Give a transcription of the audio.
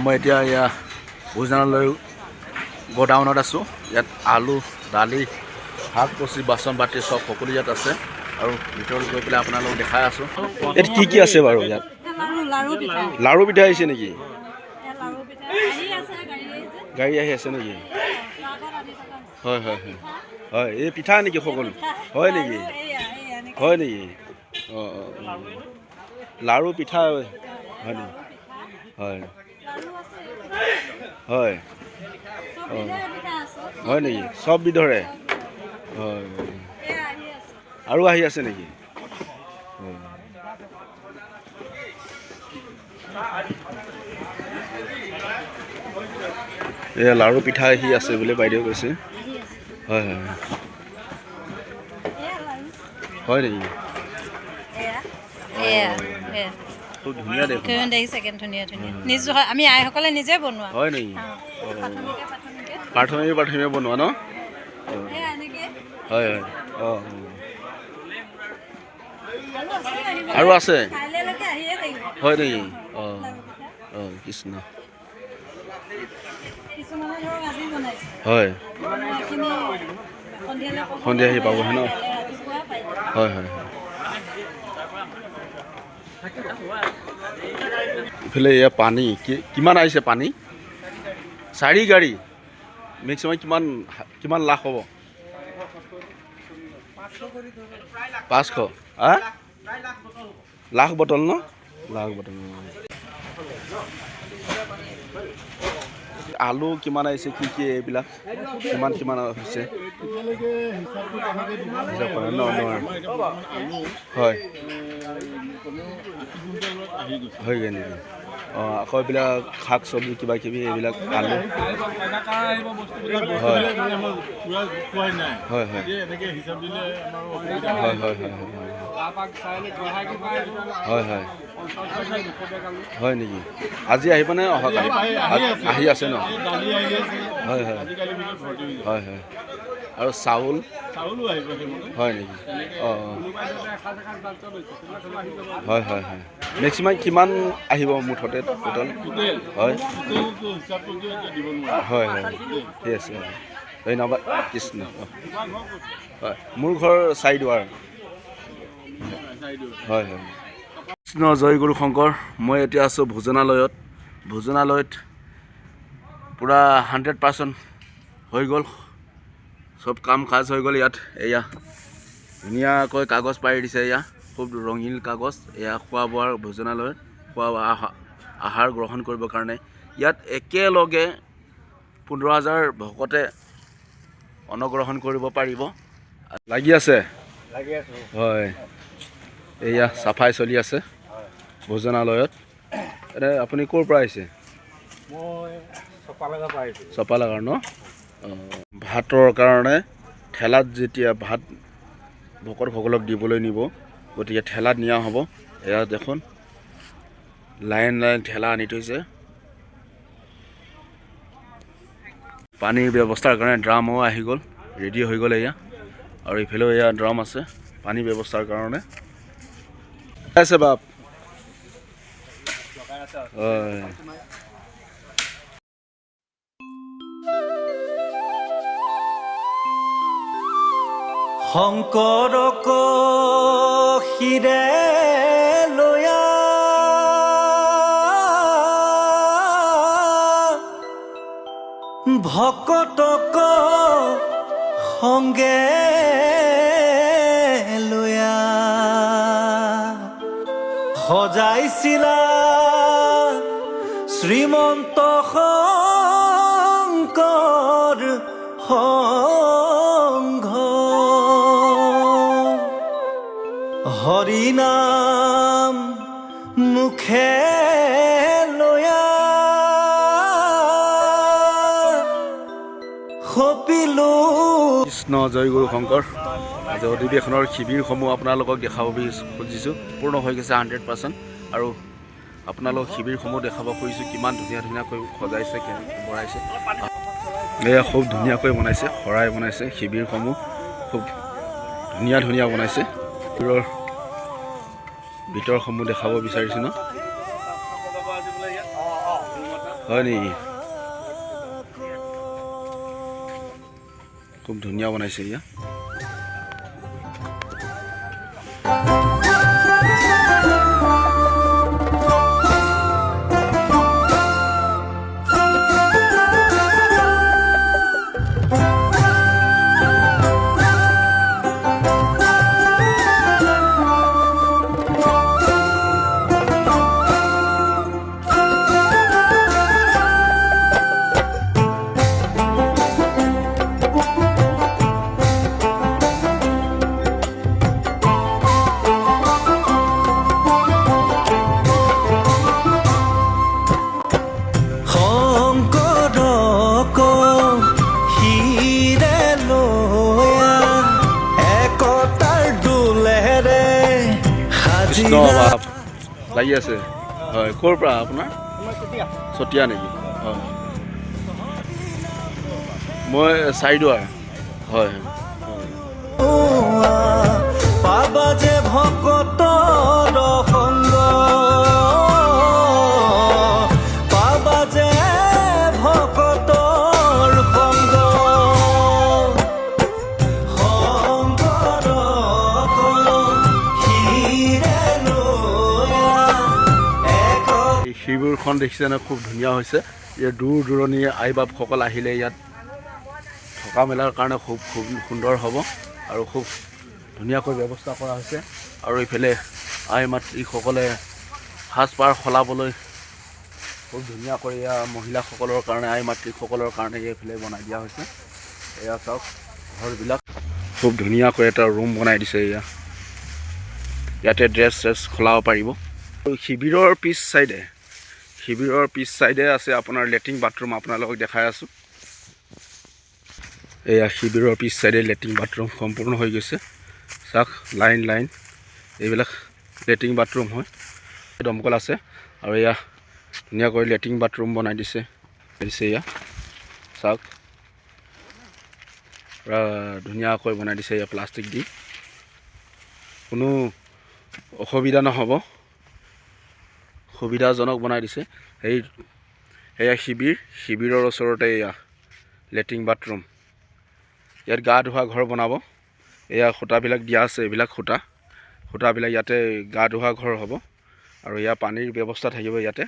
মই এতিয়া এয়া ভোজনালয় গোডাউনত আছোঁ। ইয়াত আলু, দালি, শাক পাচলি, বাচন বাতি চব সকলো ইয়াত আছে আৰু ভিতৰত গৈ পেলাই আপোনালোকক দেখাই আছোঁ। ইয়াত কি আছে বাৰু? ইয়াত লাৰু পিঠা আহিছে নেকি? গাড়ী আহি আছে নেকি? হয় হয় হয় হয়, এই পিঠা নেকি সকলো? হয় নেকি? হয় নেকি? অঁ অঁ, লাৰু পিঠা হয় নেকি? হয় হয়, অঁ হয় নেকি? চব বিধৰে? হয়, আৰু আহি আছে নেকি? এয়া লাৰু পিঠা আহি আছে বুলি বাইদেউ কৈছে। হয় হয় হয় নেকি? খুব ধুনীয়া দেখোন। ধুনীয়া নিজ আমি আইসকলে নিজে বনোৱা। হয় নেকি? প্ৰাথমিক বনোৱা ন? হয় হয়, অঁ আৰু আছে? হয় নেকি? অঁ অঁ, কৃষ্ণ। হয়, সন্ধিয়া আহি পাবহি ন? হয় হয় হয়। ইফালে এয়া পানী, কিমান আহিছে পানী? 4 গাড়ী, মেক্সিমাম কিমান লাখ হ'ব? 500? লাখ বটল ন? লাখ বটল। আলু কিমান আহিছে, কি এইবিলাক কিমান হৈছে? হয় হয়গৈ নেকি? অঁ, আকৌ এইবিলাক শাক চব্জি কিবা কিবি এইবিলাক আলু। হয় হয় হয় হয় হয় হয় হয় হয় হয় নেকি? আজি আহিবনে অহাকালি? আহি আছে ন? হয় হয় হয় হয়, আৰু চাউল হয় নেকি? অঁ হয় হয় হয়, মেক্সিমাম কিমান আহিব মুঠতে টোটেল? হয় হয় হয়, ঠিক আছে, ধন্যবাদ। কৃষ্ণ। হয়, মোৰ ঘৰ চাৰিদুৱাৰ। হয় হয়, কৃষ্ণ জয় গুৰু শংকৰ। মই এতিয়া আছোঁ ভোজনালয়ত পূৰা 100% হৈ গ'ল, চব কাম কাজ হৈ গ'ল ইয়াত। এয়া ধুনীয়াকৈ কাগজ পাৰি দিছে, এয়া খুব ৰঙীন কাগজ। এয়া খোৱা বোৱাৰ ভোজনালয়, আহাৰ গ্ৰহণ কৰিবৰ কাৰণে ইয়াত একেলগে 15,000 ভকতে অন্নগ্ৰহণ কৰিব পাৰিব। লাগি আছে? হয়, এয়া চাফাই চলি আছে ভোজনালয়ত। এনে আপুনি ক'ৰ পৰা আহিছে? মই চপালাগাৰ পৰা আহিছোঁ। চপালাগাৰ ন? ভাতৰ কাৰণে ঠেলাত যেতিয়া ভাত ভকতসকলক দিবলৈ নিব, গতিকে ঠেলাত নিয়া হ'ব। এয়া দেখোন লাইন ঠেলা আনি থৈছে। পানীৰ ব্যৱস্থাৰ কাৰণে ড্ৰামো আহি গ'ল, ৰেডি হৈ গ'ল এয়া। আৰু ইফালেও এয়া ড্ৰাম আছে পানীৰ ব্যৱস্থাৰ কাৰণে। আছে বাপ। হয়। শংকৰক শিৰে লয়া ভকতক সংগে লয়া সজাইছিলা শ্ৰীমন্ত শংকৰ সংঘ। হৰি নাম মুখে লয়া সপিলো। কৃষ্ণ জয় গুৰু শংকৰ। আজি অধিৱেশনৰ শিবিৰসমূহ আপোনালোকক দেখাব খুজিছোঁ। পূৰ্ণ হৈ গৈছে 100%। আৰু আপোনালোক শিবিৰসমূহ দেখাব খুজিছোঁ, কিমান ধুনীয়াকৈ সজাইছে, বনাইছে। এয়া খুব ধুনীয়াকৈ বনাইছে, শৰাই বনাইছে, শিবিৰসমূহ খুব ধুনীয়া বনাইছে। ভিতৰসমূহ দেখাব বিচাৰিছোঁ ন? হয় নেকি? খুব ধুনীয়া বনাইছে ইয়া। শংকৰক হিৰে লয়া একতাৰ দোলেৰে কৃষ্ণ সাজিলা বাপ লাগি আছে। হয়, ক'ৰ পৰা আপোনাৰ? চতিয়া নেকি? হয়, মই চাৰিদুৱাৰ। হয়, পাবা যে ভকতৰ সংগ, পাবা যে ভকতৰ সংগ। শংকৰক হিৰে লয়া এই শিবিৰখন দেখিছেনে? খুব ধুনীয়া হৈছে। ইয়াত দূৰ দূৰণিৰ আই বাপসকল আহিলে ইয়াত থকা মেলাৰ কাৰণে খুব সুন্দৰ হ'ব আৰু খুব ধুনীয়াকৈ ব্যৱস্থা কৰা হৈছে। আৰু ইফালে আই মাতৃসকলে সাজপাৰ সলাবলৈ খুব ধুনীয়াকৈ এয়া মহিলাসকলৰ কাৰণে, আই মাতৃসকলৰ কাৰণে এইফালে বনাই দিয়া হৈছে। এয়া চাওক ঘৰবিলাক খুব ধুনীয়াকৈ এটা ৰুম বনাই দিছে। এয়া ইয়াতে ড্ৰেছ সলাব পাৰিব। আৰু শিবিৰৰ পিছ চাইডে আছে আপোনাৰ লেট্ৰিন বাথৰুম। আপোনালোকক দেখাই আছোঁ। এয়া শিবিৰৰ পিছ চাইডে লেট্ৰিন বাথৰুম সম্পূৰ্ণ হৈ গৈছে। চাওক লাইন এইবিলাক লেট্ৰিন বাথৰুম হয়। দমকল আছে আৰু এয়া ধুনীয়াকৈ লেট্ৰিন বাথৰুম বনাই দিছে। এয়া চাওক পূৰা ধুনীয়াকৈ বনাই দিছে। এয়া প্লাষ্টিক দি কোনো অসুবিধা নহ'ব, সুবিধাজনক বনাই দিছে। এয়া শিবিৰৰ ওচৰতে এয়া লেট্ৰিন বাথৰুম। ইয়াত গা ধোৱা ঘৰ বনাব। এয়া খুঁটাবিলাক দিয়া আছে। এইবিলাক খুঁটাবিলাক ইয়াতে গা ধোৱা ঘৰ হ'ব আৰু ইয়াৰ পানীৰ ব্যৱস্থা থাকিব ইয়াতে।